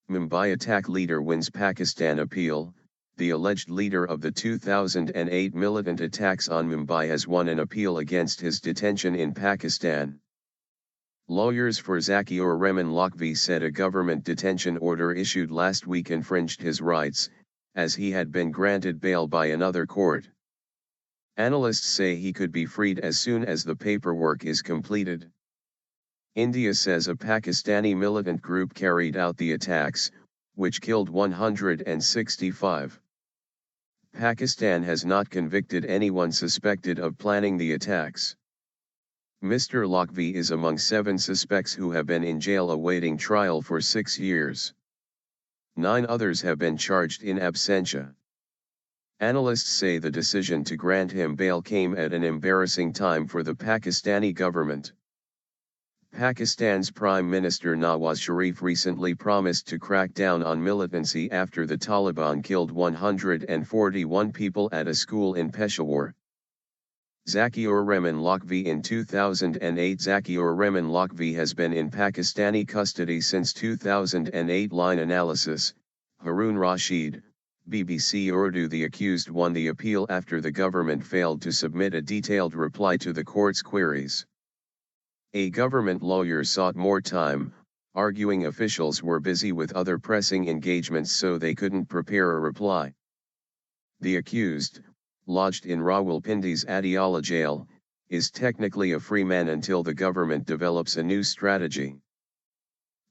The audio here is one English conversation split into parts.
Mumbai attack leader wins Pakistan appeal. The alleged leader of the 2008 militant attacks on Mumbai has won an appeal against his detention in Pakistan. Lawyers for Zaki-ur-Rehman Lakhvi said a government detention order issued last week infringed his rights, as he had been granted bail by another court. Analysts say he could be freed as soon as the paperwork is completed. India says a Pakistani militant group carried out the attacks, which killed 165. Pakistan has not convicted anyone suspected of planning the attacks. Mr. Lakhvi is among 7 suspects who have been in jail awaiting trial for 6 years. 9 others have been charged in absentia. Analysts say the decision to grant him bail came at an embarrassing time for the Pakistani government. Pakistan's Prime Minister Nawaz Sharif recently promised to crack down on militancy after the Taliban killed 141 people at a school in Peshawar. Zaki-ur-Rehman Lakhvi in 2008. Zaki-ur-Rehman Lakhvi has been in Pakistani custody since 2008. Line analysis, Harun Rashid, BBC Urdu. The accused won the appeal after the government failed to submit a detailed reply to the court's queries. A government lawyer sought more time, arguing officials were busy with other pressing engagements so they couldn't prepare a reply. The accused, lodged in Rawalpindi's Adiala jail, is technically a free man until the government develops a new strategy.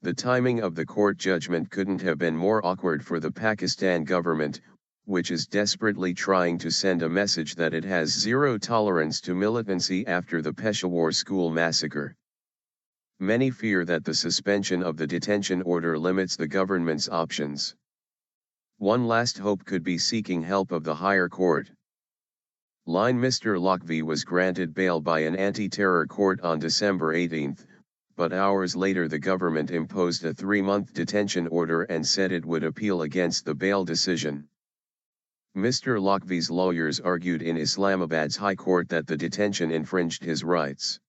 The timing of the court judgment couldn't have been more awkward for the Pakistan government, which is desperately trying to send a message that it has zero tolerance to militancy after the Peshawar school massacre. Many fear that the suspension of the detention order limits the government's options. One last hope could be seeking help of the higher court. Line Mr. Lakhvi was granted bail by an anti-terror court on December 18, but hours later the government imposed a 3-month detention order and said it would appeal against the bail decision. Mr. Lakhvi's lawyers argued in Islamabad's High Court that the detention infringed his rights.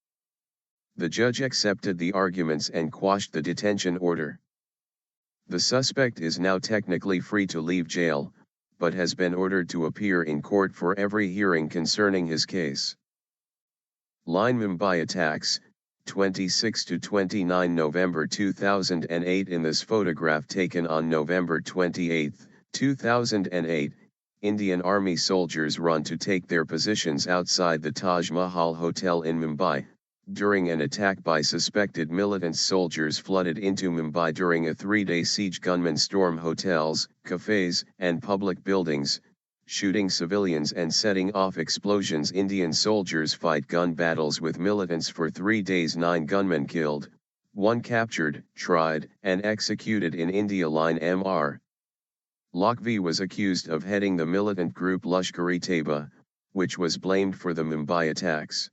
The judge accepted the arguments and quashed the detention order. The suspect is now technically free to leave jail, but has been ordered to appear in court for every hearing concerning his case. Line Mumbai attacks, 26 to 29 November 2008. In this photograph taken on November 28, 2008, Indian Army soldiers run to take their positions outside the Taj Mahal Hotel in Mumbai, during an attack by suspected militant. Soldiers flooded into Mumbai during a 3-day siege. Gunmen storm hotels, cafes, and public buildings, shooting civilians and setting off explosions. Indian soldiers fight gun battles with militants for 3 days. 9 gunmen killed, 1 captured, tried, and executed in India. Line Mr. Lakhvi was accused of heading the militant group Lashkar-e-Taiba, which was blamed for the Mumbai attacks.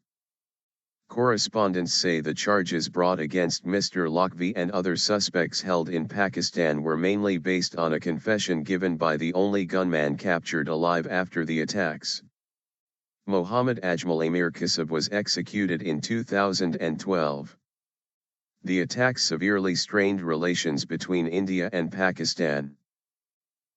Correspondents say the charges brought against Mr. Lakhvi and other suspects held in Pakistan were mainly based on a confession given by the only gunman captured alive after the attacks. Mohammad Ajmal Amir Kasab was executed in 2012. The attacks severely strained relations between India and Pakistan.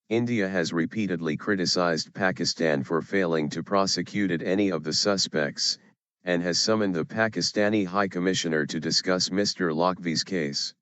India has repeatedly criticized Pakistan for failing to prosecute any of the suspects, and has summoned the Pakistani High Commissioner to discuss Mr. Lakhvi's case.